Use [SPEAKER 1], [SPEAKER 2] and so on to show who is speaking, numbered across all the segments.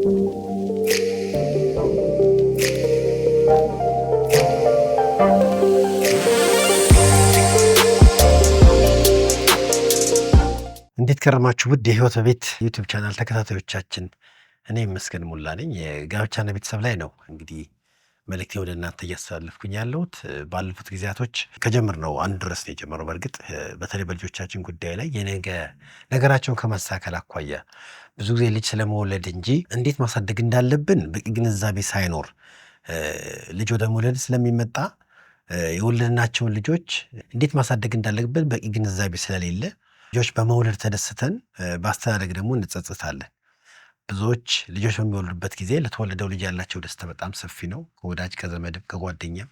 [SPEAKER 1] እንዴት ከረማችሁ ውድ የህይወት በቤት ዩቲዩብ ቻናል ተከታታዮቻችን፣ እኔ መስገን ሙላ ነኝ። የጋብቻና ቤተሰብ ላይ ነው እንግዲህ መልእክቴ ወደ እናንተ እያስተላለፍኩኝ ያለሁት። ባለፉት ጊዜያቶች ከጀመርነው አንድ ድረስ ነው የጀመረው። በእርግጥ በተለይ በልጆቻችን ጉዳይ ላይ የነገ ነገራቸውን ከማስተካከል አኳያ ብዙ ጊዜ ልጅ ስለመውለድ እንጂ እንዴት ማሳደግ እንዳለብን በቂ ግንዛቤ ሳይኖር ልጅ ወደ መውለድ ስለሚመጣ የወለድናቸውን ልጆች እንዴት ማሳደግ እንዳለብን በቂ ግንዛቤ ስለሌለ ልጆች በመውለድ ተደስተን በአስተዳደግ ደግሞ እንጸጸታለን። ብዙዎች ልጆች በሚወልዱበት ጊዜ ለተወለደው ልጅ ያላቸው ደስታ በጣም ሰፊ ነው። ከወዳጅ ከዘመድም ከጓደኛም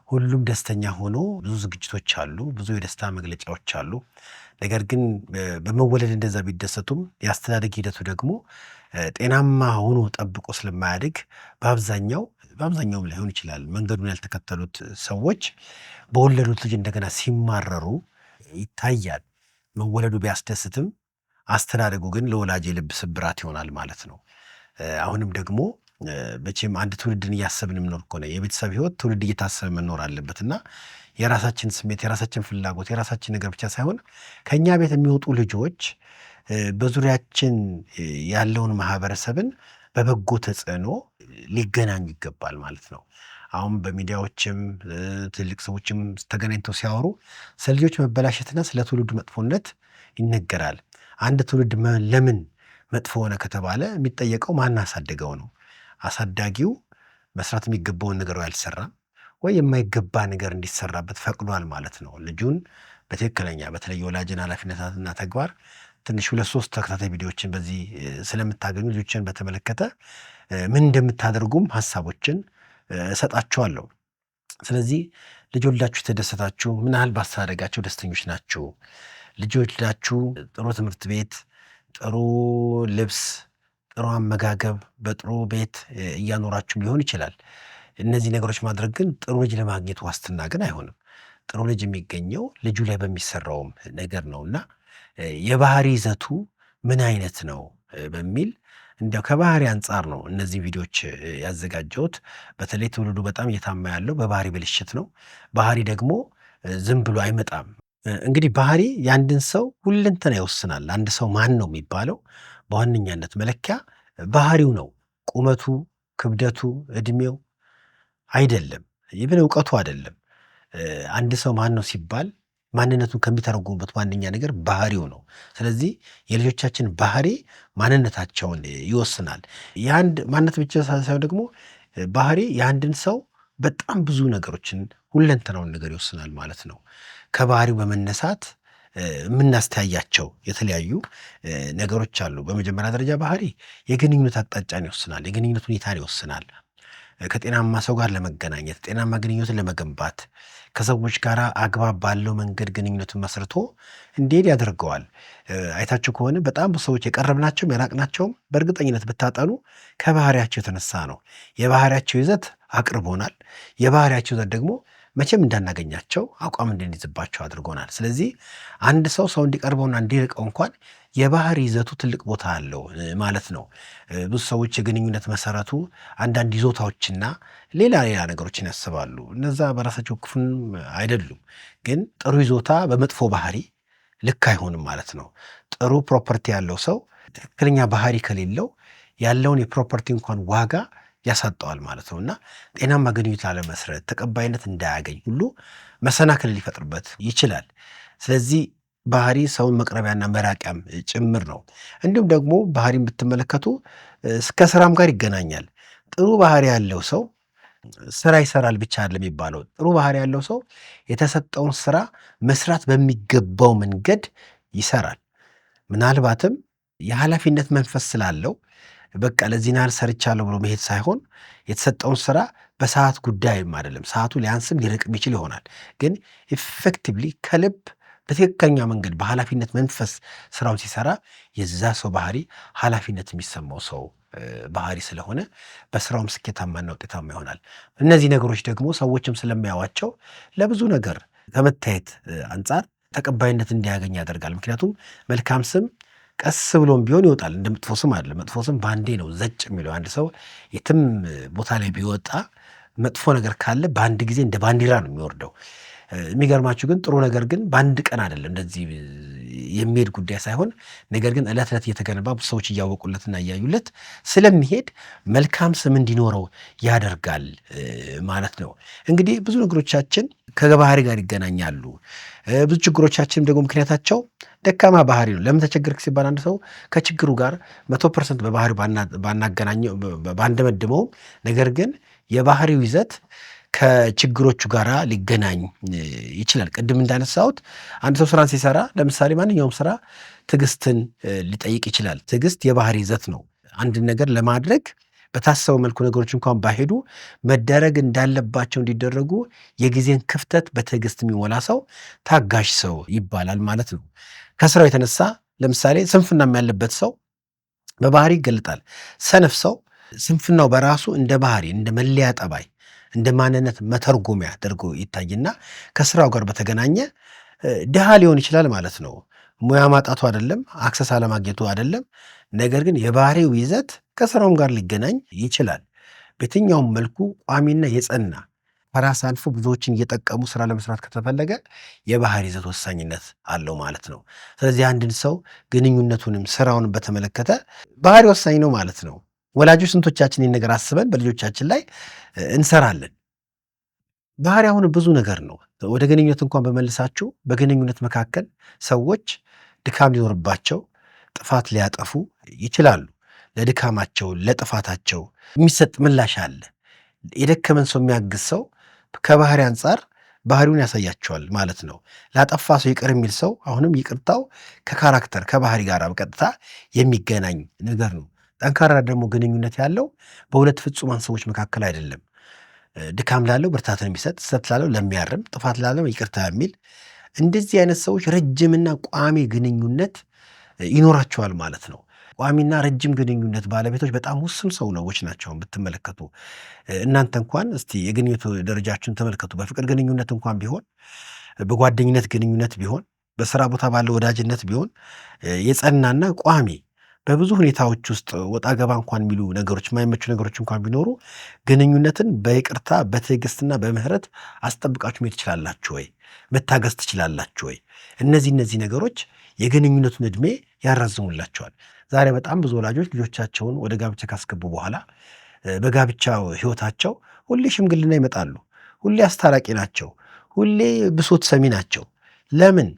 [SPEAKER 1] ሁሉም ደስተኛ ሆኖ ብዙ ዝግጅቶች አሉ፣ ብዙ የደስታ መግለጫዎች አሉ። ነገር ግን በመወለድ እንደዛ ቢደሰቱም የአስተዳደግ ሂደቱ ደግሞ ጤናማ ሆኖ ጠብቆ ስለማያድግ በአብዛኛውም ላይሆን ይችላል መንገዱን ያልተከተሉት ሰዎች በወለዱት ልጅ እንደገና ሲማረሩ ይታያል። መወለዱ ቢያስደስትም አስተዳደጉ ግን ለወላጅ የልብ ስብራት ይሆናል ማለት ነው። አሁንም ደግሞ መቼም አንድ ትውልድን እያሰብን የምኖር ከሆነ የቤተሰብ ህይወት ትውልድ እየታሰበ መኖር አለበት እና የራሳችን ስሜት፣ የራሳችን ፍላጎት፣ የራሳችን ነገር ብቻ ሳይሆን ከእኛ ቤት የሚወጡ ልጆች በዙሪያችን ያለውን ማህበረሰብን በበጎ ተጽዕኖ ሊገናኙ ይገባል ማለት ነው። አሁን በሚዲያዎችም ትልቅ ሰዎችም ተገናኝተው ሲያወሩ ስለ ልጆች መበላሸትና ስለ ትውልዱ መጥፎነት ይነገራል። አንድ ትውልድ ለምን መጥፎ ሆነ ከተባለ የሚጠየቀው ማን አሳደገው ነው። አሳዳጊው መስራት የሚገባውን ነገር አልሰራም ወይ የማይገባ ነገር እንዲሰራበት ፈቅዷል ማለት ነው። ልጁን በትክክለኛ በተለይ ወላጅን ኃላፊነትና ተግባር ትንሽ 2-3 ተከታታይ ቪዲዮዎችን በዚህ ስለምታገኙ ልጆችን በተመለከተ ምን እንደምታደርጉም ሀሳቦችን እሰጣችኋለሁ። ስለዚህ ልጅ ወልዳችሁ የተደሰታችሁ ምን ያህል ባስተዳደጋቸው ደስተኞች ናችሁ? ልጅ ወልዳችሁ ጥሩ ትምህርት ቤት፣ ጥሩ ልብስ፣ ጥሩ አመጋገብ በጥሩ ቤት እያኖራችሁም ሊሆን ይችላል። እነዚህ ነገሮች ማድረግ ግን ጥሩ ልጅ ለማግኘት ዋስትና ግን አይሆንም። ጥሩ ልጅ የሚገኘው ልጁ ላይ በሚሰራውም ነገር ነውና የባህሪ ይዘቱ ምን አይነት ነው በሚል እንዲያው ከባህሪ አንጻር ነው እነዚህ ቪዲዮዎች ያዘጋጀሁት። በተለይ ትውልዱ በጣም እየታማ ያለው በባህሪ ብልሽት ነው። ባህሪ ደግሞ ዝም ብሎ አይመጣም። እንግዲህ ባህሪ የአንድን ሰው ሁለንተና ይወስናል። አንድ ሰው ማን ነው የሚባለው በዋነኛነት መለኪያ ባህሪው ነው። ቁመቱ፣ ክብደቱ፣ እድሜው አይደለም። ይብን እውቀቱ አይደለም። አንድ ሰው ማን ነው ሲባል ማንነቱን ከሚተረጉሙበት ዋነኛ ነገር ባህሪው ነው። ስለዚህ የልጆቻችን ባህሪ ማንነታቸውን ይወስናል። የአንድ ማንነት ብቻ ሳይሆን ደግሞ ባህሪ የአንድን ሰው በጣም ብዙ ነገሮችን ሁለንተናውን ነገር ይወስናል ማለት ነው። ከባህሪው በመነሳት የምናስተያያቸው የተለያዩ ነገሮች አሉ። በመጀመሪያ ደረጃ ባህሪ የግንኙነት አቅጣጫን ይወስናል፣ የግንኙነት ሁኔታን ይወስናል። ከጤናማ ሰው ጋር ለመገናኘት፣ ጤናማ ግንኙነትን ለመገንባት፣ ከሰዎች ጋር አግባብ ባለው መንገድ ግንኙነትን መስርቶ እንዲሄድ ያደርገዋል። አይታችሁ ከሆነ በጣም ብዙ ሰዎች የቀረብናቸውም የራቅናቸውም በእርግጠኝነት ብታጠኑ ከባህሪያቸው የተነሳ ነው። የባህሪያቸው ይዘት አቅርቦናል። የባህሪያቸው ይዘት ደግሞ መቼም እንዳናገኛቸው አቋም እንድንይዝባቸው አድርጎናል። ስለዚህ አንድ ሰው እንዲቀርበውና እንዲርቀው እንኳን የባህሪ ይዘቱ ትልቅ ቦታ አለው ማለት ነው። ብዙ ሰዎች የግንኙነት መሰረቱ አንዳንድ ይዞታዎችና ሌላ ነገሮችን ያስባሉ። እነዛ በራሳቸው ክፉን አይደሉም፣ ግን ጥሩ ይዞታ በመጥፎ ባህሪ ልክ አይሆንም ማለት ነው። ጥሩ ፕሮፐርቲ ያለው ሰው ትክክለኛ ባህሪ ከሌለው ያለውን የፕሮፐርቲ እንኳን ዋጋ ያሳጠዋል ማለት ነው እና ጤናማ ግንኙነት ላለመስረት ተቀባይነት እንዳያገኝ ሁሉ መሰናክል ሊፈጥርበት ይችላል። ስለዚህ ባህሪ ሰውን መቅረቢያና መራቂያም ጭምር ነው። እንዲሁም ደግሞ ባህሪን ብትመለከቱ እስከ ስራም ጋር ይገናኛል። ጥሩ ባህሪ ያለው ሰው ስራ ይሰራል ብቻ አይደለም የሚባለው። ጥሩ ባህሪ ያለው ሰው የተሰጠውን ስራ መስራት በሚገባው መንገድ ይሰራል። ምናልባትም የኃላፊነት መንፈስ ስላለው በቃ ለዚህ ናል ሰርቻለሁ ብሎ መሄድ ሳይሆን የተሰጠውን ስራ በሰዓት ጉዳይም አይደለም፣ ሰዓቱ ሊያንስም ሊርቅም ይችል ይሆናል። ግን ኢፌክቲቭሊ ከልብ በትክክለኛ መንገድ በኃላፊነት መንፈስ ስራውን ሲሰራ የዛ ሰው ባህሪ ኃላፊነት የሚሰማው ሰው ባህሪ ስለሆነ በስራውም ስኬታማና ውጤታማ ይሆናል። እነዚህ ነገሮች ደግሞ ሰዎችም ስለሚያዋቸው ለብዙ ነገር ከመታየት አንጻር ተቀባይነት እንዲያገኝ ያደርጋል። ምክንያቱም መልካም ስም ቀስ ብሎም ቢሆን ይወጣል። እንደ መጥፎ ስም አይደለም። መጥፎ ስም በአንዴ ነው ዘጭ የሚለው። አንድ ሰው የትም ቦታ ላይ ቢወጣ መጥፎ ነገር ካለ በአንድ ጊዜ እንደ ባንዲራ ነው የሚወርደው። የሚገርማችሁ ግን ጥሩ ነገር ግን በአንድ ቀን አይደለም እንደዚህ የሚሄድ ጉዳይ ሳይሆን፣ ነገር ግን ዕለት ዕለት እየተገነባ ብዙ ሰዎች እያወቁለትና እያዩለት ስለሚሄድ መልካም ስም እንዲኖረው ያደርጋል ማለት ነው። እንግዲህ ብዙ ነገሮቻችን ከባህሪ ጋር ይገናኛሉ። ብዙ ችግሮቻችንም ደግሞ ምክንያታቸው ደካማ ባህሪ ነው። ለምን ተቸገርክ ሲባል አንድ ሰው ከችግሩ ጋር 100% በባህሪው ባናገናኘው ባንደመድመውም፣ ነገር ግን የባህሪው ይዘት ከችግሮቹ ጋር ሊገናኝ ይችላል። ቅድም እንዳነሳሁት አንድ ሰው ስራን ሲሰራ ለምሳሌ ማንኛውም ስራ ትዕግስትን ሊጠይቅ ይችላል። ትዕግስት የባህሪ ይዘት ነው። አንድን ነገር ለማድረግ በታሰበው መልኩ ነገሮች እንኳን ባይሄዱ መደረግ እንዳለባቸው እንዲደረጉ የጊዜን ክፍተት በትዕግስት የሚሞላ ሰው ታጋሽ ሰው ይባላል ማለት ነው። ከስራው የተነሳ ለምሳሌ ስንፍናም ያለበት ሰው በባህሪ ይገለጣል። ሰነፍ ሰው ስንፍናው በራሱ እንደ ባህሪ፣ እንደ መለያ ጠባይ፣ እንደ ማንነት መተርጎሚያ አድርጎ ይታይና ከስራው ጋር በተገናኘ ድሃ ሊሆን ይችላል ማለት ነው። ሙያ ማጣቱ አይደለም፣ አክሰስ አለማግኘቱ አይደለም። ነገር ግን የባህሪው ይዘት ከስራውም ጋር ሊገናኝ ይችላል። በየትኛውም መልኩ ቋሚና የጸና ከራስ አልፎ ብዙዎችን እየጠቀሙ ስራ ለመስራት ከተፈለገ የባህሪ ይዘት ወሳኝነት አለው ማለት ነው። ስለዚህ አንድን ሰው ግንኙነቱንም ስራውንም በተመለከተ ባህሪ ወሳኝ ነው ማለት ነው። ወላጆች ስንቶቻችን ይህን ነገር አስበን በልጆቻችን ላይ እንሰራለን? ባህሪ አሁን ብዙ ነገር ነው። ወደ ግንኙነት እንኳን በመልሳችሁ በግንኙነት መካከል ሰዎች ድካም ሊኖርባቸው ጥፋት ሊያጠፉ ይችላሉ። ለድካማቸው ለጥፋታቸው የሚሰጥ ምላሽ አለ። የደከመን ሰው የሚያግዝ ሰው ከባህሪ አንጻር ባህሪውን ያሳያቸዋል ማለት ነው። ላጠፋ ሰው ይቅር የሚል ሰው አሁንም ይቅርታው ከካራክተር ከባህሪ ጋር በቀጥታ የሚገናኝ ነገር ነው። ጠንካራ ደግሞ ግንኙነት ያለው በሁለት ፍጹማን ሰዎች መካከል አይደለም። ድካም ላለው ብርታትን የሚሰጥ፣ ስህተት ላለው ለሚያርም፣ ጥፋት ላለው ይቅርታ የሚል እንደዚህ አይነት ሰዎች ረጅምና ቋሚ ግንኙነት ይኖራቸዋል ማለት ነው። ቋሚና ረጅም ግንኙነት ባለቤቶች በጣም ውስን ሰዎች ናቸው ብትመለከቱ። እናንተ እንኳን እስቲ የግንኙነት ደረጃችሁን ተመልከቱ። በፍቅር ግንኙነት እንኳን ቢሆን፣ በጓደኝነት ግንኙነት ቢሆን፣ በስራ ቦታ ባለው ወዳጅነት ቢሆን የጸናና ቋሚ በብዙ ሁኔታዎች ውስጥ ወጣ ገባ እንኳን የሚሉ ነገሮች የማይመቹ ነገሮች እንኳን ቢኖሩ ግንኙነትን በይቅርታ በትዕግስትና በምህረት አስጠብቃችሁ መሄድ ትችላላችሁ ወይ? መታገስ ትችላላችሁ ወይ? እነዚህ ነገሮች የግንኙነቱን ዕድሜ ያራዝሙላቸዋል። ዛሬ በጣም ብዙ ወላጆች ልጆቻቸውን ወደ ጋብቻ ካስገቡ በኋላ በጋብቻው ህይወታቸው ሁሌ ሽምግልና ይመጣሉ። ሁሌ አስታራቂ ናቸው። ሁሌ ብሶት ሰሚ ናቸው። ለምን?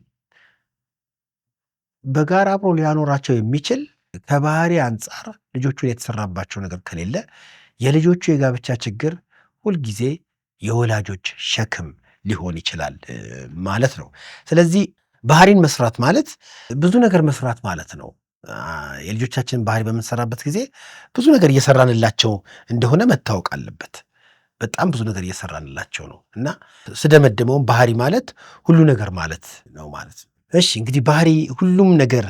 [SPEAKER 1] በጋራ አብሮ ሊያኖራቸው የሚችል ከባህሪ አንጻር ልጆቹ የተሰራባቸው ነገር ከሌለ የልጆቹ የጋብቻ ችግር ሁልጊዜ የወላጆች ሸክም ሊሆን ይችላል ማለት ነው። ስለዚህ ባህሪን መስራት ማለት ብዙ ነገር መስራት ማለት ነው። የልጆቻችንን ባህሪ በምንሰራበት ጊዜ ብዙ ነገር እየሰራንላቸው እንደሆነ መታወቅ አለበት። በጣም ብዙ ነገር እየሰራንላቸው ነው እና ስደመደመውም ባህሪ ማለት ሁሉ ነገር ማለት ነው ማለት ነው። እሺ እንግዲህ ባህሪ ሁሉም ነገር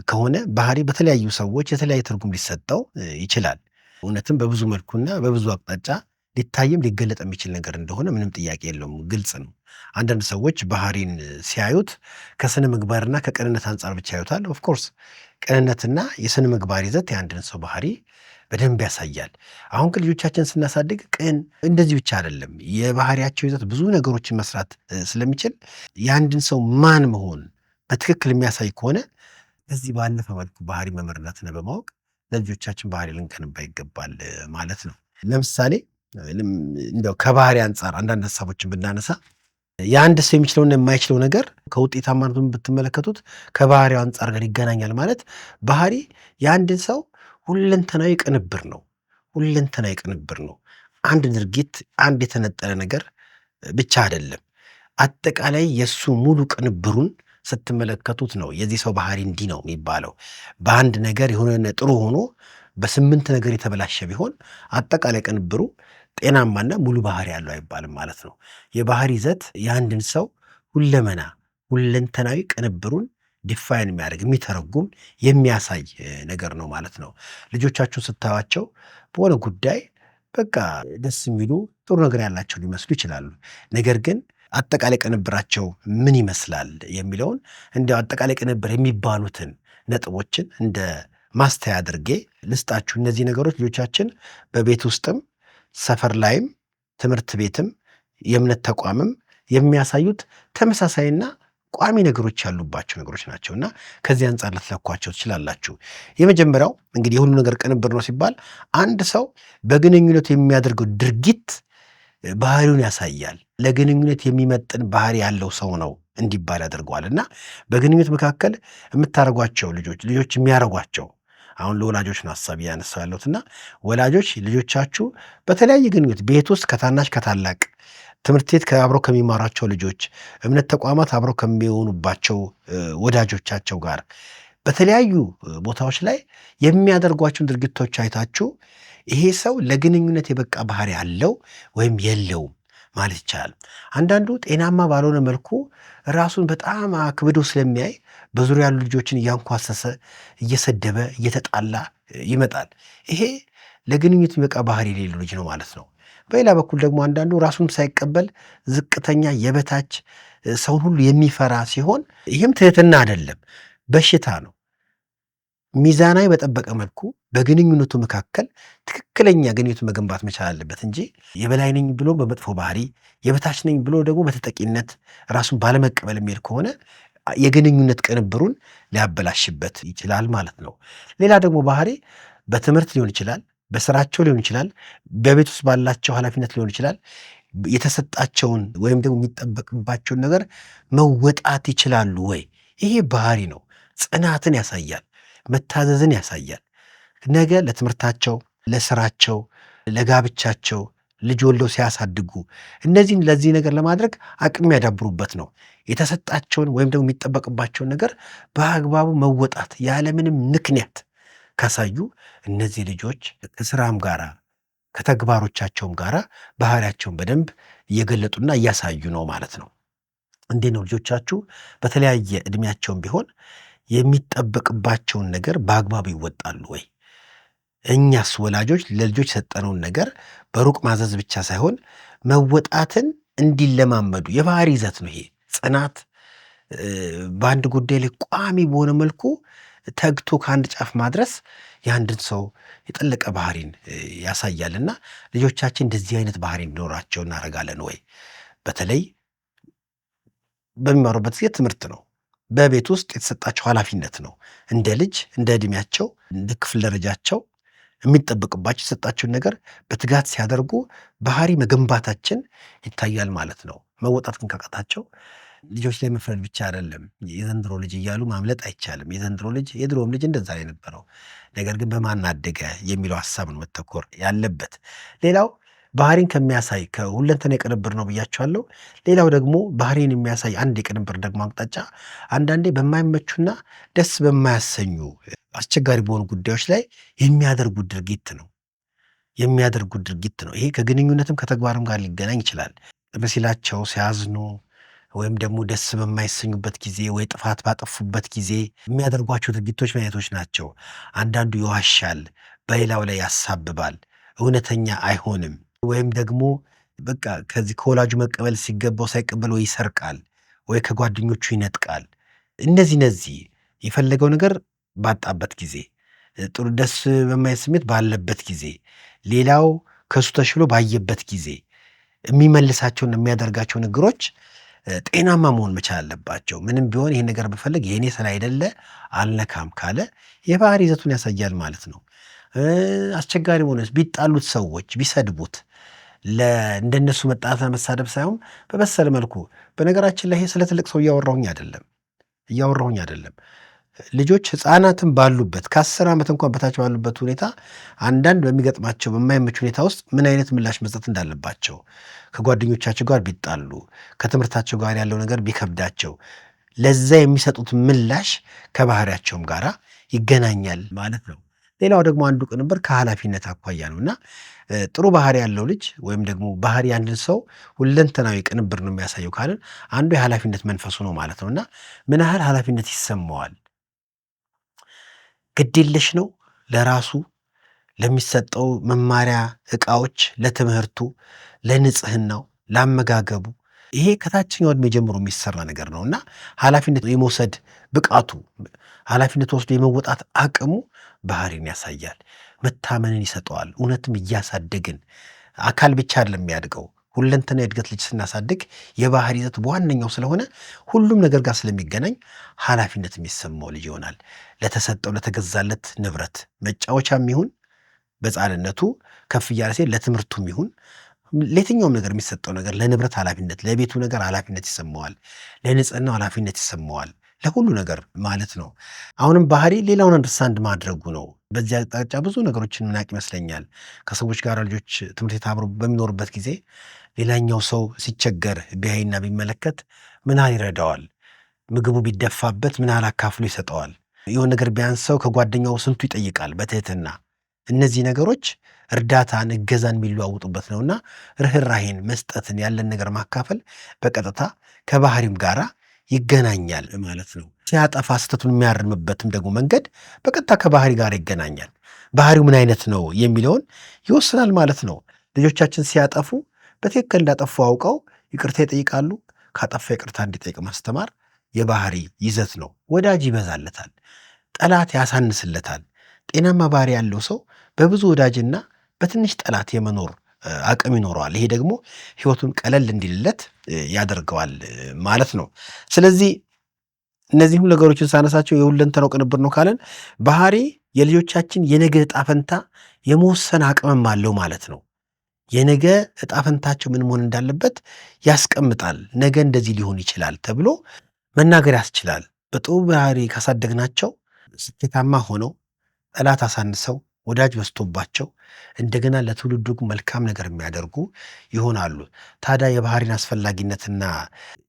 [SPEAKER 1] ከሆነ ባህሪ በተለያዩ ሰዎች የተለያየ ትርጉም ሊሰጠው ይችላል። እውነትም በብዙ መልኩና በብዙ አቅጣጫ ሊታይም ሊገለጥ የሚችል ነገር እንደሆነ ምንም ጥያቄ የለውም፣ ግልጽ ነው። አንዳንድ ሰዎች ባህሪን ሲያዩት ከስነ ምግባርና ከቅንነት አንጻር ብቻ ያዩታል። ኦፍኮርስ ቅንነትና የስነ ምግባር ይዘት የአንድን ሰው ባህሪ በደንብ ያሳያል። አሁን ከልጆቻችን ስናሳድግ ቅን እንደዚህ ብቻ አይደለም፣ የባህሪያቸው ይዘት ብዙ ነገሮችን መስራት ስለሚችል የአንድን ሰው ማን መሆን በትክክል የሚያሳይ ከሆነ ከዚህ ባለፈ መልኩ ባህሪ መመርዳትና በማወቅ ለልጆቻችን ባህሪ ልንገነባ ይገባል ማለት ነው። ለምሳሌ እንደው ከባህሪ አንጻር አንዳንድ ሀሳቦችን ብናነሳ የአንድ ሰው የሚችለውና የማይችለው ነገር ከውጤታማነቱን ብትመለከቱት ከባህሪው አንጻር ጋር ይገናኛል ማለት ባህሪ የአንድን ሰው ሁለንተናዊ ቅንብር ነው። ሁለንተናዊ ቅንብር ነው። አንድ ድርጊት፣ አንድ የተነጠለ ነገር ብቻ አይደለም። አጠቃላይ የእሱ ሙሉ ቅንብሩን ስትመለከቱት ነው የዚህ ሰው ባህሪ እንዲህ ነው የሚባለው። በአንድ ነገር የሆነ ጥሩ ሆኖ በ8 ነገር የተበላሸ ቢሆን አጠቃላይ ቅንብሩ ጤናማና ሙሉ ባህሪ ያለው አይባልም ማለት ነው። የባህሪ ይዘት የአንድን ሰው ሁለመና ሁለንተናዊ ቅንብሩን ዲፋይን የሚያደርግ የሚተረጉም የሚያሳይ ነገር ነው ማለት ነው። ልጆቻችሁን ስታዩዋቸው በሆነ ጉዳይ በቃ ደስ የሚሉ ጥሩ ነገር ያላቸው ሊመስሉ ይችላሉ። ነገር ግን አጠቃላይ ቅንብራቸው ምን ይመስላል የሚለውን እንዲያው አጠቃላይ ቅንብር የሚባሉትን ነጥቦችን እንደ ማስተያ አድርጌ ልስጣችሁ። እነዚህ ነገሮች ልጆቻችን በቤት ውስጥም ሰፈር ላይም ትምህርት ቤትም የእምነት ተቋምም የሚያሳዩት ተመሳሳይና ቋሚ ነገሮች ያሉባቸው ነገሮች ናቸው እና ከዚህ አንጻር ልትለኳቸው ትችላላችሁ። የመጀመሪያው እንግዲህ የሁሉ ነገር ቅንብር ነው ሲባል አንድ ሰው በግንኙነቱ የሚያደርገው ድርጊት ባህሪውን ያሳያል። ለግንኙነት የሚመጥን ባህሪ ያለው ሰው ነው እንዲባል ያደርገዋል እና በግንኙነት መካከል የምታደርጓቸው ልጆች የሚያደርጓቸው አሁን ለወላጆች ነው ሀሳብ እያነሳው ያለሁት እና ወላጆች ልጆቻችሁ በተለያየ ግንኙነት ቤት ውስጥ ከታናሽ ከታላቅ ትምህርት ቤት አብረው ከሚማሯቸው ልጆች እምነት ተቋማት አብረው ከሚሆኑባቸው ወዳጆቻቸው ጋር በተለያዩ ቦታዎች ላይ የሚያደርጓቸውን ድርጊቶች አይታችሁ ይሄ ሰው ለግንኙነት የበቃ ባህሪ አለው ወይም የለውም ማለት ይቻላል። አንዳንዱ ጤናማ ባልሆነ መልኩ ራሱን በጣም አክብዶ ስለሚያይ በዙሪያ ያሉ ልጆችን እያንኳሰሰ እየሰደበ እየተጣላ ይመጣል። ይሄ ለግንኙነት የሚበቃ ባህሪ የሌለው ልጅ ነው ማለት ነው። በሌላ በኩል ደግሞ አንዳንዱ ራሱን ሳይቀበል ዝቅተኛ የበታች ሰውን ሁሉ የሚፈራ ሲሆን ይህም ትህትና አይደለም፣ በሽታ ነው። ሚዛናዊ በጠበቀ መልኩ በግንኙነቱ መካከል ትክክለኛ ግንኙነቱን መገንባት መቻል አለበት እንጂ የበላይ ነኝ ብሎ በመጥፎ ባህሪ የበታች ነኝ ብሎ ደግሞ በተጠቂነት ራሱን ባለመቀበል የሚሄድ ከሆነ የግንኙነት ቅንብሩን ሊያበላሽበት ይችላል ማለት ነው። ሌላ ደግሞ ባህሪ በትምህርት ሊሆን ይችላል፣ በስራቸው ሊሆን ይችላል፣ በቤት ውስጥ ባላቸው ኃላፊነት ሊሆን ይችላል። የተሰጣቸውን ወይም ደግሞ የሚጠበቅባቸውን ነገር መወጣት ይችላሉ ወይ? ይሄ ባህሪ ነው። ጽናትን ያሳያል፣ መታዘዝን ያሳያል። ነገ ለትምህርታቸው፣ ለስራቸው፣ ለጋብቻቸው ልጅ ወልደው ሲያሳድጉ እነዚህን ለዚህ ነገር ለማድረግ አቅም ያዳብሩበት ነው። የተሰጣቸውን ወይም ደግሞ የሚጠበቅባቸውን ነገር በአግባቡ መወጣት ያለምንም ምክንያት ካሳዩ እነዚህ ልጆች ከስራም ጋራ ከተግባሮቻቸውም ጋራ ባህሪያቸውን በደንብ እየገለጡና እያሳዩ ነው ማለት ነው። እንዴት ነው ልጆቻችሁ በተለያየ እድሜያቸውም ቢሆን የሚጠበቅባቸውን ነገር በአግባቡ ይወጣሉ ወይ? እኛስ ወላጆች ለልጆች የሰጠነውን ነገር በሩቅ ማዘዝ ብቻ ሳይሆን መወጣትን እንዲለማመዱ የባህሪ ይዘት ነው ይሄ። ጽናት በአንድ ጉዳይ ላይ ቋሚ በሆነ መልኩ ተግቶ ከአንድ ጫፍ ማድረስ የአንድን ሰው የጠለቀ ባህሪን ያሳያልና ልጆቻችን እንደዚህ አይነት ባህሪ እንዲኖራቸው እናደርጋለን ወይ? በተለይ በሚማሩበት ጊዜ ትምህርት ነው፣ በቤት ውስጥ የተሰጣቸው ኃላፊነት ነው። እንደ ልጅ እንደ ዕድሜያቸው እንደ ክፍል ደረጃቸው የሚጠበቅባቸው የተሰጣቸውን ነገር በትጋት ሲያደርጉ ባህሪ መገንባታችን ይታያል ማለት ነው። መወጣት ግን ካቃታቸው ልጆች ላይ መፍረድ ብቻ አይደለም፣ የዘንድሮ ልጅ እያሉ ማምለጥ አይቻልም። የዘንድሮ ልጅ የድሮም ልጅ እንደዛ ላይ ነበረው። ነገር ግን በማን አደገ የሚለው ሀሳብ ነው መተኮር ያለበት። ሌላው ባህሪን ከሚያሳይ ከሁለንተና የቅንብር ነው ብያቸዋለሁ። ሌላው ደግሞ ባህሪን የሚያሳይ አንድ የቅንብር ደግሞ አቅጣጫ አንዳንዴ በማይመቹና ደስ በማያሰኙ አስቸጋሪ በሆኑ ጉዳዮች ላይ የሚያደርጉት ድርጊት ነው። ይሄ ከግንኙነትም ከተግባርም ጋር ሊገናኝ ይችላል። በሲላቸው ሲያዝኑ ወይም ደግሞ ደስ በማይሰኙበት ጊዜ ወይ ጥፋት ባጠፉበት ጊዜ የሚያደርጓቸው ድርጊቶች ምን አይነቶች ናቸው? አንዳንዱ ይዋሻል፣ በሌላው ላይ ያሳብባል፣ እውነተኛ አይሆንም። ወይም ደግሞ በቃ ከዚህ ከወላጁ መቀበል ሲገባው ሳይቀበል ወይ ይሰርቃል ወይ ከጓደኞቹ ይነጥቃል። እነዚህ የፈለገው ነገር ባጣበት ጊዜ፣ ጥሩ ደስ በማየት ስሜት ባለበት ጊዜ፣ ሌላው ከሱ ተሽሎ ባየበት ጊዜ የሚመልሳቸውን የሚያደርጋቸው ነገሮች ጤናማ መሆን መቻል አለባቸው። ምንም ቢሆን ይህን ነገር ብፈልግ የእኔ ስራ አይደለ አልነካም ካለ የባህሪ ይዘቱን ያሳያል ማለት ነው። አስቸጋሪ ሆነስ ቢጣሉት ሰዎች ቢሰድቡት እንደነሱ መጣላትና መሳደብ ሳይሆን በበሰለ መልኩ። በነገራችን ላይ ይሄ ስለ ትልቅ ሰው እያወራሁኝ አይደለም። ልጆች ህፃናትን ባሉበት ከ10 ዓመት እንኳን በታች ባሉበት ሁኔታ አንዳንድ በሚገጥማቸው በማይመች ሁኔታ ውስጥ ምን አይነት ምላሽ መስጠት እንዳለባቸው፣ ከጓደኞቻቸው ጋር ቢጣሉ፣ ከትምህርታቸው ጋር ያለው ነገር ቢከብዳቸው ለዛ የሚሰጡት ምላሽ ከባህሪያቸውም ጋር ይገናኛል ማለት ነው። ሌላው ደግሞ አንዱ ቅንብር ከኃላፊነት አኳያ ነው እና ጥሩ ባህሪ ያለው ልጅ ወይም ደግሞ ባህሪ አንድን ሰው ሁለንተናዊ ቅንብር ነው የሚያሳየው ካልን አንዱ የኃላፊነት መንፈሱ ነው ማለት ነው እና ምን ያህል ኃላፊነት ይሰማዋል? ግዴለሽ ነው ለራሱ ለሚሰጠው መማሪያ ዕቃዎች፣ ለትምህርቱ፣ ለንጽህናው፣ ለአመጋገቡ፣ ይሄ ከታችኛው ዕድሜ ጀምሮ የሚሰራ ነገር ነው እና ኃላፊነት የመውሰድ ብቃቱ፣ ኃላፊነት ወስዶ የመወጣት አቅሙ ባህሪን ያሳያል። መታመንን ይሰጠዋል። እውነትም እያሳደግን አካል ብቻ አይደለም የሚያድገው ሁለንተና የእድገት ልጅ ስናሳድግ የባህሪ ይዘት በዋነኛው ስለሆነ ሁሉም ነገር ጋር ስለሚገናኝ ኃላፊነት የሚሰማው ልጅ ይሆናል። ለተሰጠው ለተገዛለት ንብረት መጫወቻም ይሁን በሕፃንነቱ ከፍ እያለ ሲሄድ ለትምህርቱም ይሁን ለየትኛውም ነገር የሚሰጠው ነገር ለንብረት ኃላፊነት፣ ለቤቱ ነገር ኃላፊነት ይሰማዋል፣ ለንጽህናው ኃላፊነት ይሰማዋል፣ ለሁሉ ነገር ማለት ነው። አሁንም ባህሪ ሌላውን አንደርስታንድ ማድረጉ ነው። በዚህ አቅጣጫ ብዙ ነገሮችን ምናቅ ይመስለኛል። ከሰዎች ጋር ልጆች ትምህርት ቤት አብረው በሚኖሩበት ጊዜ ሌላኛው ሰው ሲቸገር ቢያይና ቢመለከት ምን ያህል ይረዳዋል? ምግቡ ቢደፋበት ምን ያህል አካፍሎ ይሰጠዋል? የሆነ ነገር ቢያንሰው ከጓደኛው ስንቱ ይጠይቃል በትህትና። እነዚህ ነገሮች እርዳታን፣ እገዛን የሚለዋውጡበት ነውና ርኅራሄን፣ መስጠትን፣ ያለን ነገር ማካፈል በቀጥታ ከባህሪም ጋር ይገናኛል ማለት ነው። ሲያጠፋ ስህተቱን የሚያርምበትም ደግሞ መንገድ በቀጥታ ከባህሪ ጋር ይገናኛል። ባህሪው ምን አይነት ነው የሚለውን ይወስናል ማለት ነው። ልጆቻችን ሲያጠፉ በትክክል እንዳጠፉ አውቀው ይቅርታ ይጠይቃሉ። ካጠፋ ይቅርታ እንዲጠይቅ ማስተማር የባህሪ ይዘት ነው። ወዳጅ ይበዛለታል፣ ጠላት ያሳንስለታል። ጤናማ ባህሪ ያለው ሰው በብዙ ወዳጅና በትንሽ ጠላት የመኖር አቅም ይኖረዋል። ይሄ ደግሞ ህይወቱን ቀለል እንዲልለት ያደርገዋል ማለት ነው። ስለዚህ እነዚህ ሁሉ ነገሮችን ሳነሳቸው የሁለንተናው ቅንብር ነው ካለን ባህሪ የልጆቻችን የነገ ዕጣ ፈንታ የመወሰን አቅምም አለው ማለት ነው። የነገ ዕጣ ፈንታቸው ምን መሆን እንዳለበት ያስቀምጣል። ነገ እንደዚህ ሊሆን ይችላል ተብሎ መናገር ያስችላል። በጥሩ ባህሪ ካሳደግናቸው ስኬታማ ሆነው ጠላት አሳንሰው ወዳጅ በዝቶባቸው እንደገና ለትውልዱ መልካም ነገር የሚያደርጉ ይሆናሉ። ታዲያ የባህሪን አስፈላጊነትና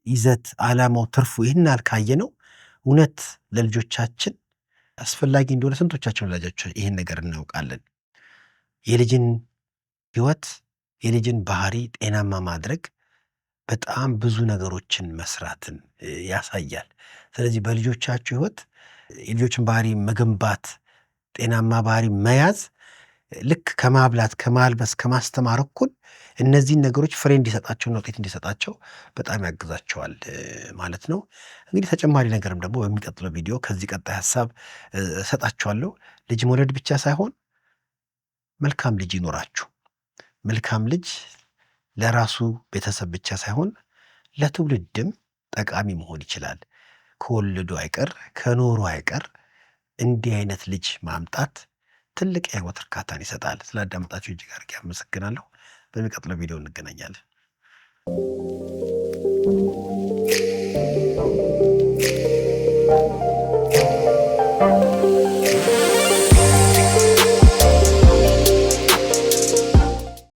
[SPEAKER 1] ይዘት፣ ዓላማው፣ ትርፉ ይህን ካየነው እውነት ለልጆቻችን አስፈላጊ እንደሆነ ስንቶቻችን ወላጆች ይህን ነገር እናውቃለን? የልጅን ህይወት የልጅን ባህሪ ጤናማ ማድረግ በጣም ብዙ ነገሮችን መስራትን ያሳያል። ስለዚህ በልጆቻችሁ ህይወት የልጆችን ባህሪ መገንባት፣ ጤናማ ባህሪ መያዝ ልክ ከማብላት፣ ከማልበስ፣ ከማስተማር እኩል እነዚህን ነገሮች ፍሬ እንዲሰጣቸውና ውጤት እንዲሰጣቸው በጣም ያግዛቸዋል ማለት ነው። እንግዲህ ተጨማሪ ነገርም ደግሞ በሚቀጥለው ቪዲዮ ከዚህ ቀጣይ ሀሳብ እሰጣችኋለሁ። ልጅ መውለድ ብቻ ሳይሆን መልካም ልጅ ይኖራችሁ። መልካም ልጅ ለራሱ ቤተሰብ ብቻ ሳይሆን ለትውልድም ጠቃሚ መሆን ይችላል። ከወለዱ አይቀር ከኖሩ አይቀር እንዲህ አይነት ልጅ ማምጣት ትልቅ የህይወት እርካታን ይሰጣል። ስላዳመጣችሁ እጅግ አድርጌ አመሰግናለሁ። በሚቀጥለው ቪዲዮ እንገናኛለን።